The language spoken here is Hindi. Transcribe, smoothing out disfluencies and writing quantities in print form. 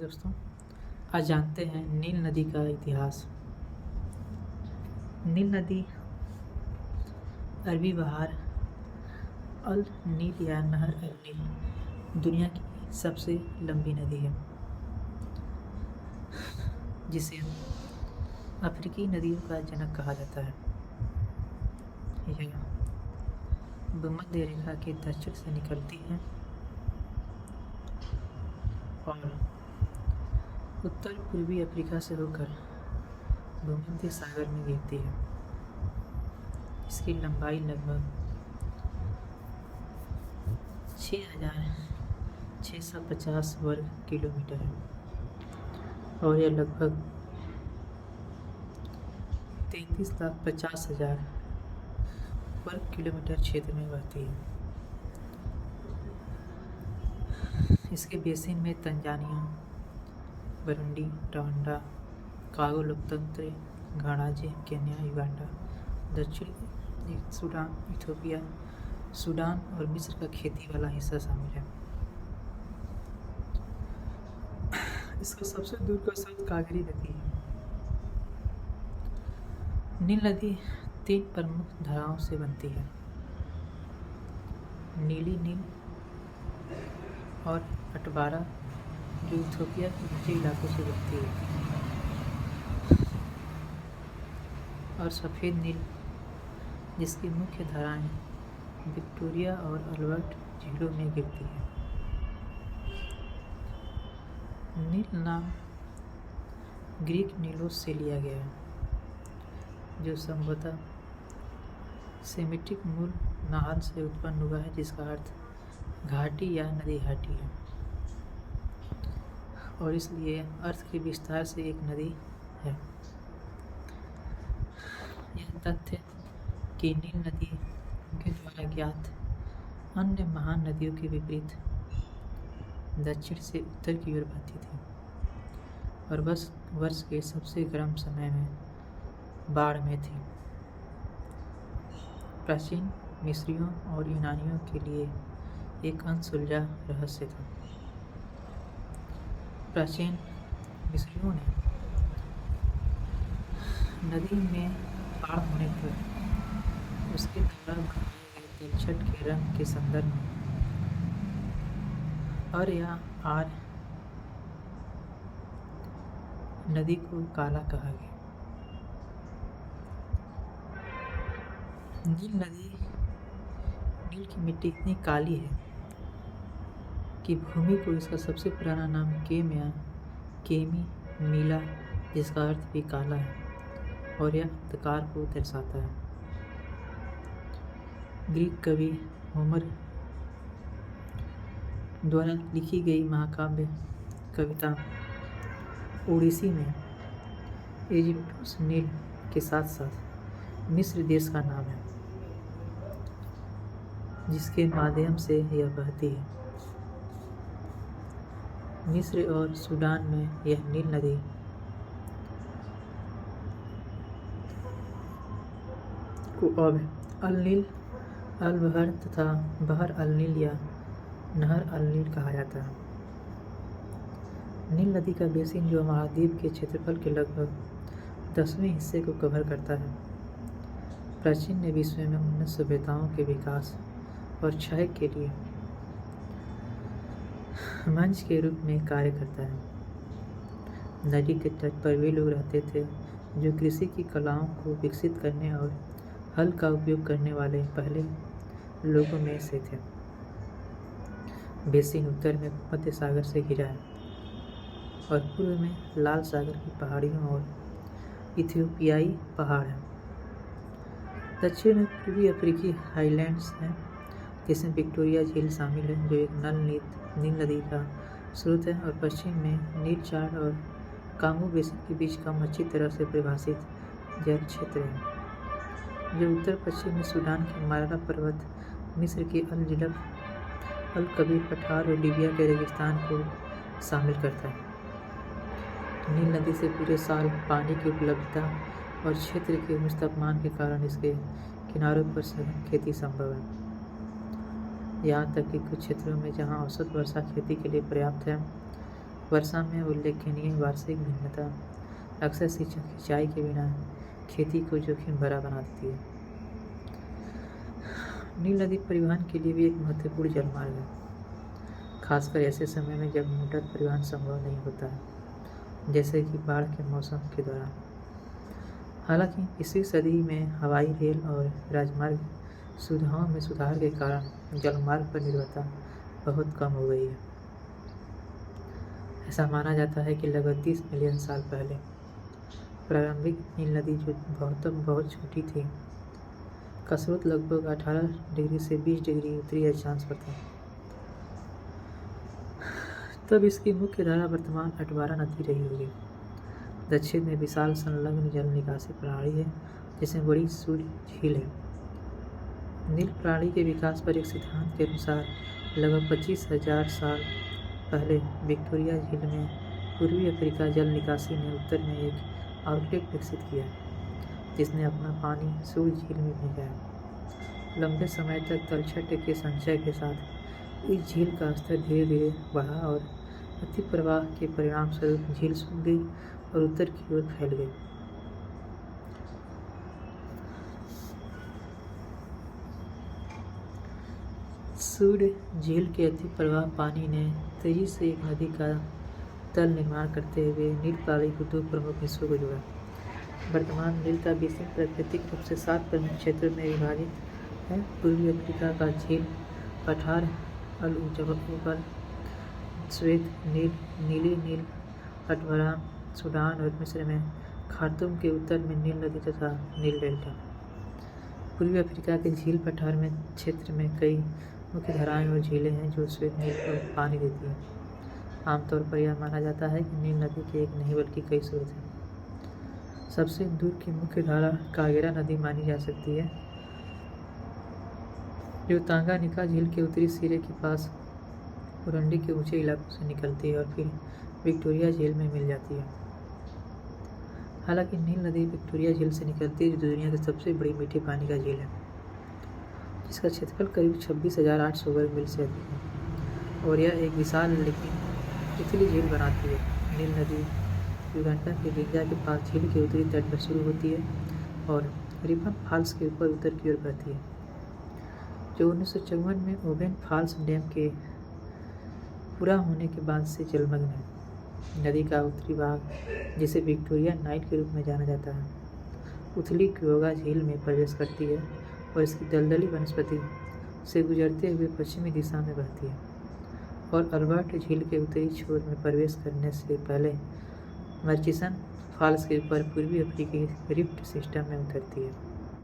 दोस्तों, आज जानते हैं नील नदी का इतिहास। नील नदी अरबी बहार अल नील या नहर अल नील दुनिया की सबसे लंबी नदी है, जिसे अफ्रीकी नदियों का जनक कहा जाता है। यह भूमध्य रेखा के दक्षिण से निकलती है और उत्तर पूर्वी अफ्रीका से होकर भूमध्य सागर में गिरती है। इसकी लंबाई लगभग 6,650 वर्ग किलोमीटर है और यह लगभग 33,50,000 वर्ग किलोमीटर क्षेत्र में बहती है। इसके बेसिन में तंजानिया, बुरुंडी, रवांडा, कांगो लोकतंत्र गणराज्य, केन्या, युगांडा, दक्षिण सूडान, इथियोपिया, सूडान और मिस्र का खेती वाला हिस्सा शामिल है। इसका सबसे दूर का स्रोत कावेरी नदी है। नील नदी 3 प्रमुख धाराओं से बनती है: नीली नील और अटबारा, जो इथियोपिया के ऊंचे इलाकों से बहती है, और सफ़ेद नील, जिसकी मुख्य धाराएं विक्टोरिया और अल्बर्ट झीलों में गिरती है। नील नाम ग्रीक नीलोस से लिया गया है, जो संभवतः सेमिटिक मूल नाहल से उत्पन्न हुआ है, जिसका अर्थ घाटी या नदी घाटी है, और इसलिए अर्थ के विस्तार से एक नदी है। यह तथ्य कि नील नदी के द्वारा ज्ञात अन्य महान नदियों के विपरीत दक्षिण से उत्तर की ओर बहती थी और बस वर्ष के सबसे गर्म समय में बाढ़ में थी, प्राचीन मिस्रियों और यूनानियों के लिए एक अनसुलझा रहस्य था। प्राचीन मिस्रियों ने नदी में बाढ़ होने पर उसके द्वारा बनाए गए तलछट के रंग के संदर्भ में अर या आर नदी को काला कहा गया। नील की मिट्टी इतनी काली है कि भूमि को इसका सबसे पुराना नाम केम या केमी मीला, जिसका अर्थ भी काला है, और यह अंधकार को दर्शाता है। ग्रीक कवि होमर द्वारा लिखी गई महाकाव्य कविता ओडिसी में इजिप्टस नील के साथ साथ मिस्र देश का नाम है, जिसके माध्यम से यह बहती है। मिस्र और सूडान में यह नील नदी को अब अल नील, अल बहर तथा बहर अल नील या नहर अल नील कहा जाता है। नील नदी का बेसिन, जो महाद्वीप के क्षेत्रफल के लगभग 10वें हिस्से को कवर करता है, प्राचीन विश्व में उन्नत सभ्यताओं के विकास और क्षय के लिए मंच के रूप में कार्य करता है। नदी के तट पर वे लोग रहते थे जो कृषि की कलाओं को विकसित करने और हल का उपयोग करने वाले पहले लोगों में से थे। बेसिन उत्तर में भूमध्य सागर से घिरा है और पूर्व में लाल सागर की पहाड़ियों और इथियोपियाई पहाड़ हैं। दक्षिण में पूर्वी अफ्रीकी हाईलैंड्स हैं, जिसमें विक्टोरिया झील शामिल है, जो एक नील नदी का स्रोत है, और पश्चिम में नील चाड और कांगो बेसिन के बीच का अच्छी तरह से परिभाषित जल क्षेत्र है, जो उत्तर पश्चिम में सूडान के मारारा पर्वत, मिस्र के अल जिलफ, अल कबीर पठार और लीबिया के रेगिस्तान को शामिल करता है। नील नदी से पूरे साल पानी की उपलब्धता और क्षेत्र के उच्च तापमान के कारण इसके किनारों पर सघन खेती संभव है। यहाँ तक कि कुछ क्षेत्रों में जहाँ औसत वर्षा खेती के लिए पर्याप्त है, वर्षा में उल्लेखनीय वार्षिक भिन्नता अक्सर सिंचाई के बिना खेती को जोखिम भरा बना देती है। नील नदी परिवहन के लिए भी एक महत्वपूर्ण जलमार्ग है, खासकर ऐसे समय में जब मोटर परिवहन संभव नहीं होता है, जैसे कि बाढ़ के मौसम के दौरान। हालांकि इसी सदी में हवाई, रेल और राजमार्ग सुविधाओं में सुधार के कारण जलमार्ग पर निर्भरता बहुत कम हो गई है। ऐसा माना जाता है कि लगभग 30 मिलियन साल पहले प्रारंभिक नील नदी, जो बहुत छोटी थी, का स्रोत लगभग 18 डिग्री से 20 डिग्री उत्तरी अक्षांश पर था। तब इसकी मुख्य धारा वर्तमान अटवारा नदी रही होगी। दक्षिण में विशाल संलग्न जल निकासी प्रणाली है, जिसमें बड़ी सूर्य झील है। नील प्रणाली के विकास पर एक सिद्धांत के अनुसार लगभग 25,000 साल पहले विक्टोरिया झील में पूर्वी अफ्रीका जल निकासी ने उत्तर में एक आउटलेट विकसित किया, जिसने अपना पानी सूर्य झील में भेजा। लंबे समय तक तलछट के संचय के साथ इस झील का स्तर धीरे धीरे बढ़ा और अतिप्रवाह के परिणाम स्वरूप झील सूख गई और उत्तर की ओर फैल गई। सूर्य झील के अतिप्रवाह पानी ने तेजी से एक नदी का तल निर्माण करते हुए नील प्रणाली को 2 प्रमुख हिस्सों को जोड़ा। वर्तमान नील का बेसिन प्राकृतिक रूप से 7 प्रमुख क्षेत्रों में विभाजित है। पूर्वी अफ्रीका का झील पठार, अल जबल, श्वेत नील, नीली नील, अटवारा, सूडान और मिस्र में खार्तूम के उत्तर में नील नदी तथा नील डेल्टा। पूर्वी अफ्रीका के झील पठार में क्षेत्र में कई मुख्य धाराएं और झीलें हैं जो श्वेत नील को पानी देती हैं। आमतौर पर यह माना जाता है कि नील नदी के एक नहीं बल्कि कई स्रोत हैं। सबसे दूर की मुख्य धारा कागेरा नदी मानी जा सकती है, जो तांगानिका झील के उत्तरी सिरे के पास उरंडी के ऊंचे इलाकों से निकलती है और फिर विक्टोरिया झील में मिल जाती है। हालांकि नील नदी विक्टोरिया झील से निकलती है, जो दुनिया की सबसे बड़ी मीठे पानी का झील है, जिसका क्षेत्रफल करीब 26,800 वर्ग मील से अधिक है और यह एक विशाल लेकिन उथली झील बनाती है। नील नदी युगांडा के रिंजा के पास झील के उत्तरी तट पर शुरू होती है और रिपन फॉल्स के ऊपर उत्तर की ओर बहती है, जो 1954 में ओवेन फॉल्स डैम के पूरा होने के बाद से जलमग्न है। नदी का उत्तरी भाग, जिसे विक्टोरिया नाइल के रूप में जाना जाता है, उथली क्योगा झील में प्रवेश करती है और इसकी दलदली वनस्पति से गुजरते हुए पश्चिमी दिशा में बहती है और अल्बर्ट झील के उत्तरी छोर में प्रवेश करने से पहले मर्चिसन फॉल्स के ऊपर पूर्वी अफ्रीकी रिफ्ट सिस्टम में उतरती है।